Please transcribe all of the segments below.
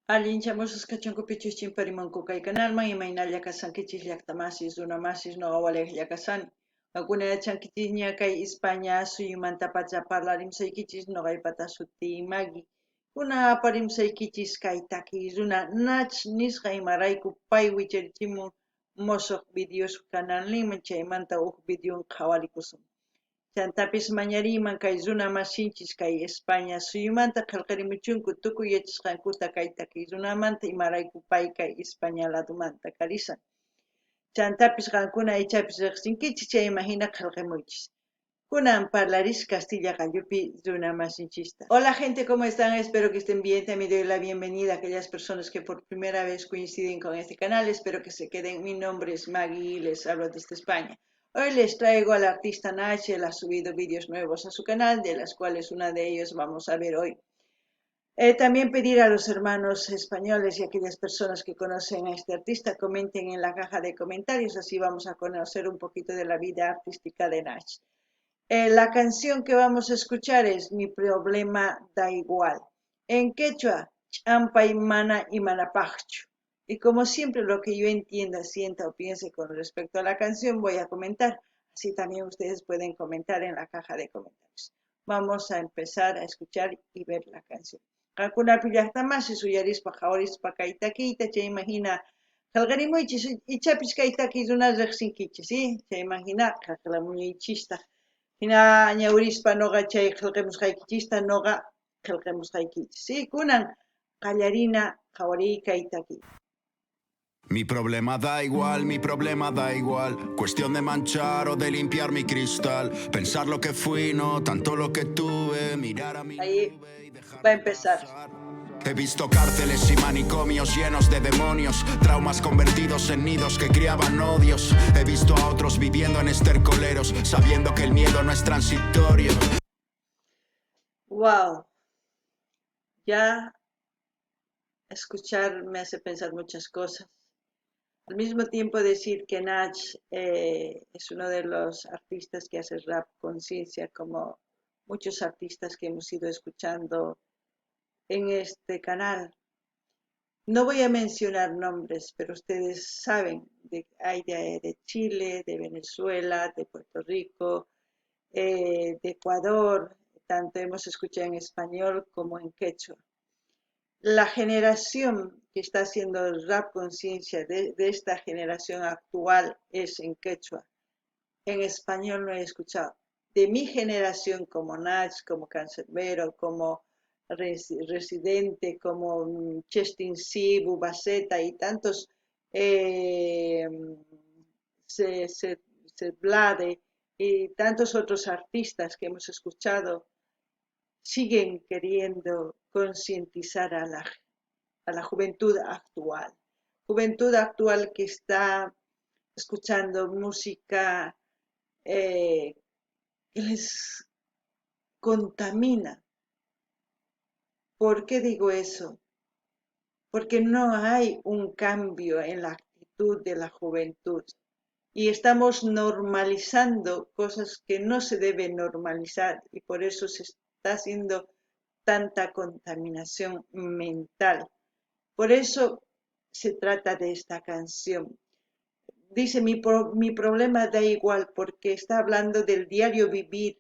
Allinchamusas kachunkupichus chimparimunku kay kanalman imaynalla kasankichis llaqtamasis runamasis noqa waliqlla kasani. Wakuna yachankichis ña kay España suyumanta pacha parlarimsaykichis noqaypata sutii Magui. Kuna aparimsaykichis kay takiy runa Nach nisqa imarayku pay wicharichimun musuq videos kanalninman chaymanta huk videon qhawarikusun. Chantapis mañariyman kay runa masinchis kay España suyumanta qillqarimuchunku tukuy yachasqankuta kay takiy runamanta imarayku pay kay España ladumanta karisan. Chantapis qankuna aychapis riqsinkichis chayman hina qillqamuychis. Kunan parlaris Castilla gallupi runa masinchista. Hola gente, ¿cómo están? Espero que estén bien. También doy la bienvenida a aquellas personas que por primera vez coinciden con este canal. Espero que se queden. Mi nombre es Maggie y les hablo desde España. Hoy les traigo al artista Nach. Él ha subido vídeos nuevos a su canal, de las cuales una de ellos vamos a ver hoy. También pedir a los hermanos españoles y a aquellas personas que conocen a este artista comenten en la caja de comentarios, así vamos a conocer un poquito de la vida artística de Nach. La canción que vamos a escuchar es Mi problema da igual. En quechua, champa y manapachchu. Y como siempre lo que yo entienda, sienta o piense con respecto a la canción voy a comentar. Así también ustedes pueden comentar en la caja de comentarios. Vamos a empezar a escuchar y ver la canción. Kakuna pillaqtamas suyarispa hawarispa kaytakiyta chay imagina qalqarimuychis ichapis kaytaki runa riqsinkichis, ¿sí? Chay imagina qaqlamunaychista. Hina ñawrispa noqa chay qillqamusqaykichista noqa qillqamusqaykichis, ¿sí? Kunan qallarina qhawarii kaytaki. Mi problema da igual, cuestión de manchar o de limpiar mi cristal, pensar lo que fui, no tanto lo que tuve, mirar a mi Ahí va a empezar. He visto cárceles y manicomios llenos de demonios, traumas convertidos en nidos que criaban odios. He visto a otros viviendo en estercoleros, sabiendo que el miedo no es transitorio. Wow, ya escuchar me hace pensar muchas cosas. Al mismo tiempo decir que Nach es uno de los artistas que hace rap conciencia, como muchos artistas que hemos ido escuchando en este canal. No voy a mencionar nombres, pero ustedes saben, hay de Chile, de Venezuela, de Puerto Rico, de Ecuador, tanto hemos escuchado en español como en quechua. La generación que está haciendo rap conciencia de esta generación actual es en quechua. En español no he escuchado. De mi generación, como Nach, como Cancerbero, como Residente, como Chestin C, Bubaceta y tantos, Blade y tantos otros artistas que hemos escuchado, siguen queriendo concientizar a la juventud actual. Juventud actual que está escuchando música que les contamina. ¿Por qué digo eso? Porque no hay un cambio en la actitud de la juventud y estamos normalizando cosas que no se deben normalizar y por eso se está haciendo tanta contaminación mental. Por eso se trata de esta canción. Dice, mi problema da igual porque está hablando del diario vivir,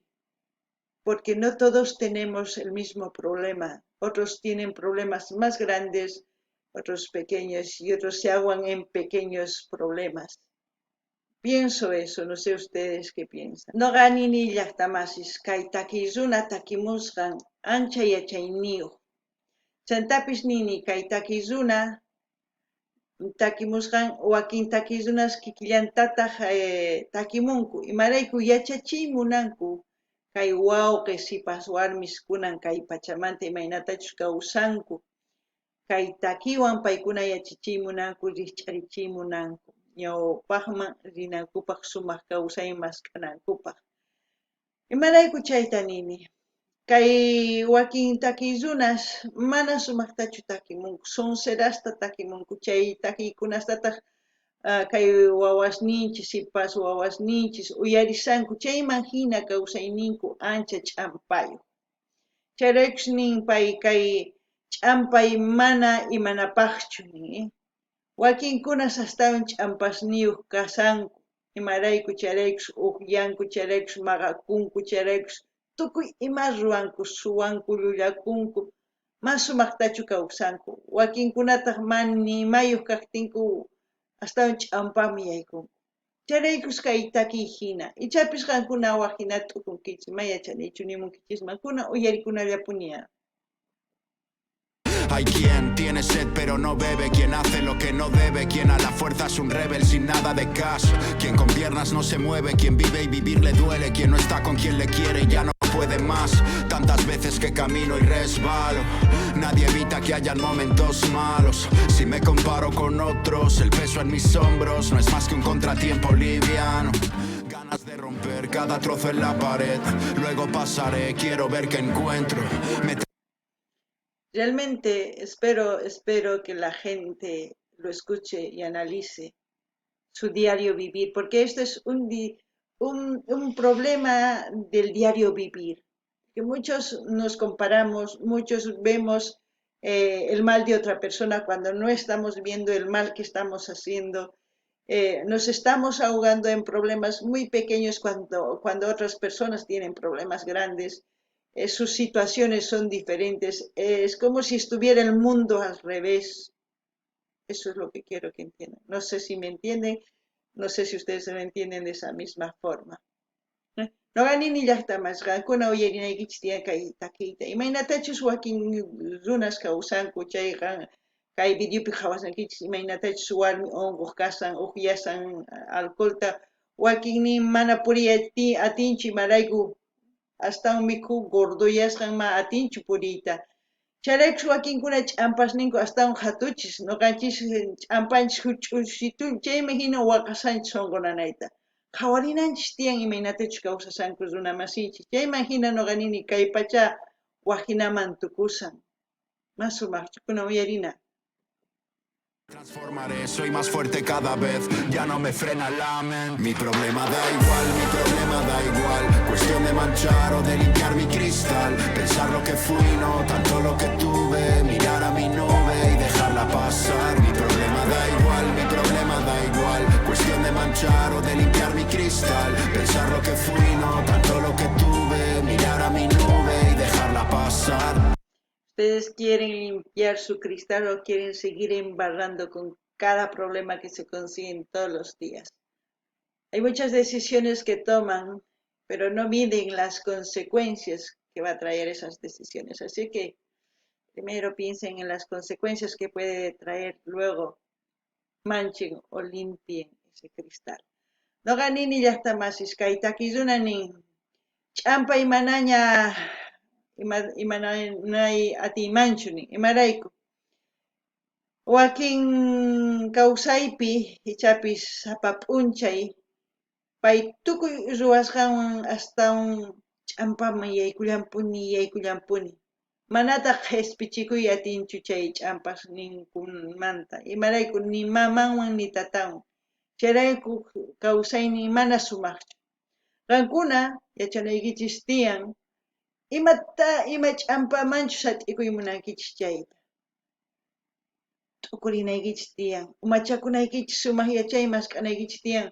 porque no todos tenemos el mismo problema. Otros tienen problemas más grandes, otros pequeños y otros se aguan en pequeños problemas. Pienso eso, no sé ustedes qué piensan. No ganini llaqtamasis, kay takiruna takimusqan ancha yachayniyuq. Chantapis nini kay takiruna takimusqan wakin takirunas kikillantataq takimunku. Imarayku yachachiymunanku kay wawqi sipas warmis kunan kay pachamanta imaynatachus kawsanku. Kay takiwan paykuna yachachiymunanku, rikch'arichiymunanku. Ñawpaqman rinankupaq sumaq kawsaymas kanankupaq. Imarayku chayta nini. Kay wakin takirunas mana sumaqtachu takimunku, sonserasta takimunku. Chay takiykunastataq kay wawasninchis, sipas wawasninchis uyarisanku. Chayman hina kawsayninku ancha ch'ampayuq. Chayraykus nin pay kay ch'ampay mana imanapaqchu nin, wakinkuna sastawan ch'ampasniyuq kasanku, imarayku charaykus uqllanku charaykus maqakunku charaykus tukuy ima ruwanku suwanku llullakunku mas sumaqtachu kawsanku, wakinkunataq mana nimayuq kaqtinku astawan ch'ampami yaykunku. Charaykus kay takiy hina, ichapis qankuna awaq hina t'ukunkichis, maya chanichu nimunkichisman, kuna uyarikunallapuniya. Hay quien tiene sed pero no bebe, quien hace lo que no debe, quien a la fuerza es un rebel sin nada de cash, quien con piernas no se mueve, quien vive y vivir le duele, quien no está con quien le quiere y ya no puede más. Tantas veces que camino y resbalo, nadie evita que hayan momentos malos. Si me comparo con otros, el peso en mis hombros no es más que un contratiempo liviano. Ganas de romper cada trozo en la pared, luego pasaré, quiero ver qué encuentro. Realmente espero que la gente lo escuche y analice su diario vivir, porque esto es un problema del diario vivir, que muchos nos comparamos, muchos vemos el mal de otra persona cuando no estamos viendo el mal que estamos haciendo. Nos estamos ahogando en problemas muy pequeños cuando otras personas tienen problemas grandes. Sus situaciones son diferentes. Es como si estuviera el mundo al revés. Eso es lo que quiero que entiendan. No sé si me entienden, no sé si ustedes lo entienden de esa misma forma. No ganini llaqtamasqa kuna uyarinaykichis tiyan kay takiyta. Imaynatachus wakin runas kawsanku chayqa kay videopi qhawasqankichis imaynatachus warmi unquq kasan uqllasan alcoholta wakinnin mana puriyay atinchu imarayku astawan mikhuq gorduyasqan ma atinchu puriyta. Charaykus wakinkuna ch'ampasninku astawan hatuchis nuqanchis ch'ampanchis huch'uchitun chaymi hina waqasanchis sunqunanayta. Qhawarinanchis tiyan imaynatachus kawsasanku runa masinchis chayman hina nuqanini kay pacha waqhinaman tukusan. Mas sumaqchu kunan uyarina. Transformaré, soy más fuerte cada vez, ya no me frena la mente. Mi problema da igual, mi problema da igual. Cuestión de manchar o de limpiar mi cristal. Pensar lo que fui, no tanto lo que tuve. Mirar a mi nube y dejarla pasar. Mi problema da igual, mi problema da igual. Cuestión de manchar o de limpiar mi cristal. Pensar lo que fui, no tanto lo que tuve. Mirar a mi nube y dejarla pasar. ¿Ustedes quieren limpiar su cristal o quieren seguir embarrando con cada problema que se consiguen todos los días? Hay muchas decisiones que toman, pero no miden las consecuencias que va a traer esas decisiones. Así que primero piensen en las consecuencias que puede traer, luego manchen o limpien ese cristal. No ganini llaqtamasis kay takiyunanin ch'ampay manaña imanay atimanchuni imarayku wakin kawsaypi ichapis sapa p'unchay pay tukuy ruwasqanwan astawan ch'ampaman yaykullanpuni manataq qhispichikuy atinchu chay ch'ampasninkunmanta imarayku ni mamanwan ni tatawan chayrayku kawsaynin mana sumaqchu. Qankuna yachanaykichis tiyan ima ch'ampamanchu sat'ikuy munankichis chayta. T'ukurinaykichis tiyan, umachakunaykichis sumaq yachay maskanaykichis tiyan,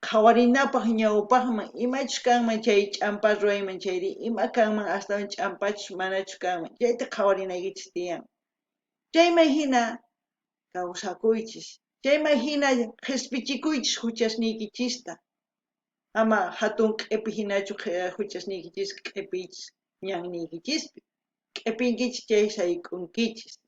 qhawarinapaq ñawpaqman imachus kanman chay ch'ampa ruwayman chayri, ima kanman astawan ch'ampachus manachus kanman, chayta qhawarinaykichis tiyan. Chayman hina kawsakuychis, chayman hina qhispichikuychis huchasniykichista. Ama hatun q'ipi hinachu huchasniykichis q'ipichis ñanniykichispi, q'ipinkichis chay sayk'unkichis.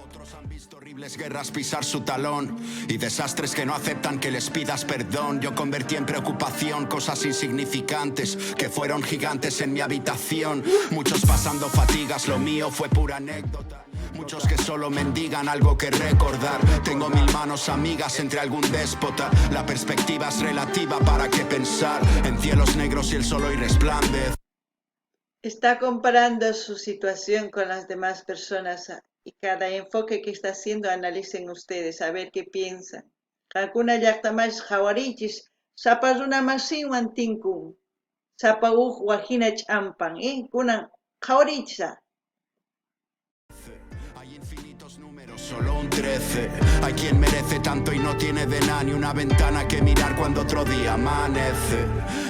Otros han visto horribles guerras pisar su talón y desastres que no aceptan que les pidas perdón. Yo convertí en preocupación cosas insignificantes que fueron gigantes en mi habitación. Muchos pasando fatigas, lo mío fue pura anécdota. Muchos que solo mendigan algo que recordar. Tengo 1000 manos amigas entre algún déspota. La perspectiva es relativa, ¿para qué pensar? En cielos negros y el sol hoy resplandece. Está comparando su situación con las demás personas y cada enfoque que está haciendo analicen ustedes a ver qué piensan. Qankuna llaqtamash qhawarichis sapa runa masinwan tinkun. Sapa wahina ch'ampan, kunan qhawarichisa. Hay infinitos números, solo un 13. Hay quien merece tanto y no tiene de nada ni una ventana que mirar cuando otro día amanece.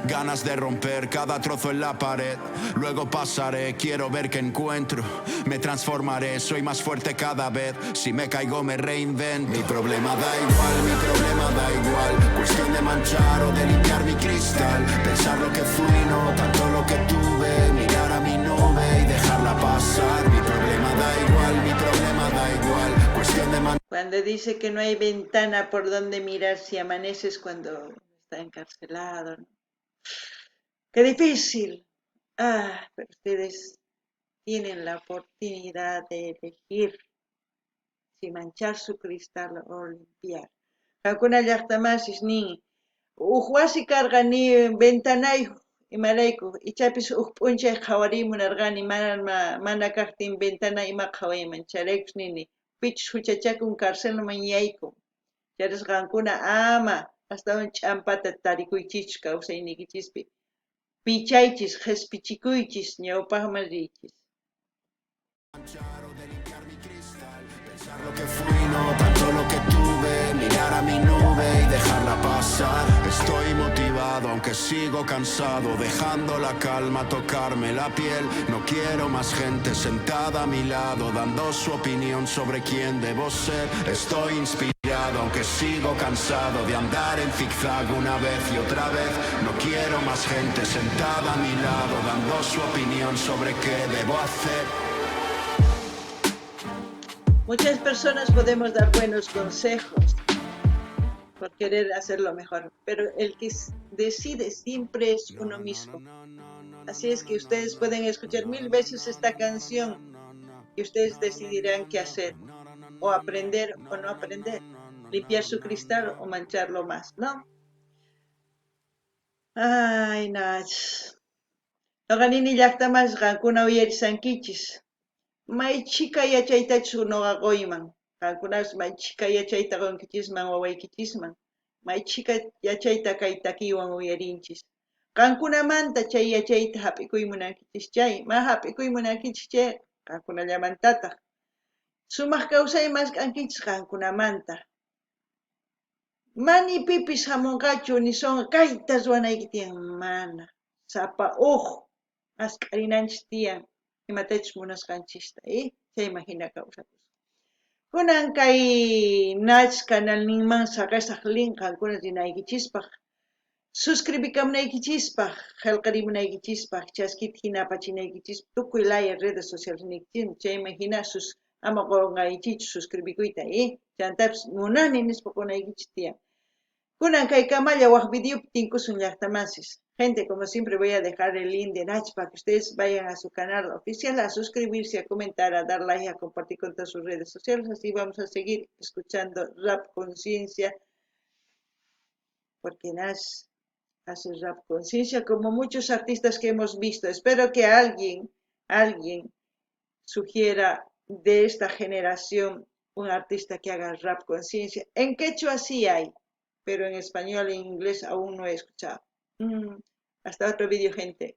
Ganas de romper cada trozo en la pared. Luego pasaré, quiero ver qué encuentro. Me transformaré, soy más fuerte cada vez. Si me caigo me reinvento. Mi problema da igual, mi problema da igual. Cuestión de manchar o de limpiar mi cristal. Pensar lo que fui, no tanto lo que tuve. Mirar a mi nube y dejarla pasar. Mi problema da igual, mi problema da igual. Cuestión de manchar. Cuando dice que no hay ventana por donde mirar si amaneces cuando está encarcelado, ¿no? ¡Qué difícil! Pero ustedes tienen la oportunidad de elegir si manchar su cristal o limpiar. Hakuna llaqtamasis nin huk wasi karqa ni ventanayuq imaraykuq ichapis huk p'unchay qhawarimunarqani mana kaqtin ventana ima qhawayman charaykush nini pichus huchachakun carcelman yaykun charas qankuna ama astawan ch'ampata tarikuychis kawsaynikichispi pichaychis qhispichikuychis ñawpaqman riychis. Pensar lo que fui, no tanto lo que tuve. Mirar a mi nube y dejarla pasar. Estoy motivado aunque sigo cansado. Dejando la calma tocarme la piel. No quiero más gente sentada a mi lado dando su opinión sobre quién debo ser. Estoy inspirado aunque sigo cansado de andar en zigzag una vez y otra vez. No quiero más gente sentada a mi lado dando su opinión sobre qué debo hacer. Muchas personas podemos dar buenos consejos por querer hacerlo mejor, pero el que decide siempre es uno mismo. Así es que ustedes pueden escuchar 1000 veces esta canción y ustedes decidirán qué hacer, o aprender o no aprender, limpiar su cristal o mancharlo más, ¿no? Ay, Nach. Noqanini llaqtamas qankuna uyarisankichis. Maychika yachaytachus nuqa qoyman. Qankunapas maychika yachayta qonkichisman wawaykichisman. Maychika yachayta kay takiwan uyarinchis. Qankunamanta chay yachayta hap'ikuymunankichis chay. Hap'ikuymunankichis chay qankunallamantataq. Sumaq kawsaymas k'ankichis qankunamanta. Mani pipis hamunqachu ni son kayta ruwanayki tiyan mana. Sapa asqarinanchis tiyan. Imatachus munasqanchista, chay imagina kawsakus. Kunan kay Nach canalninman saqasaq link qankuna rinaykichispaq, suscribikamunaykichispaq, qillqarimunaykichispaq, chaskita hina apachinaykichispaq, tukuy laya redes sociales niykichismi, chayman hina ama qunqaykichu suscribikuyta, chantapis munani nispa qunaykichis tiyan. Kunan kay kamalla waq videopi tinkusun llaqtamasis. Gente, como siempre voy a dejar el link de Nach para que ustedes vayan a su canal oficial a suscribirse, a comentar, a dar like, a compartir con todas sus redes sociales. Así vamos a seguir escuchando Rap Conciencia, porque Nach hace Rap Conciencia como muchos artistas que hemos visto. Espero que alguien sugiera de esta generación un artista que haga Rap Conciencia. En quechua sí hay, pero en español e inglés aún no he escuchado. Hasta otro vídeo, gente.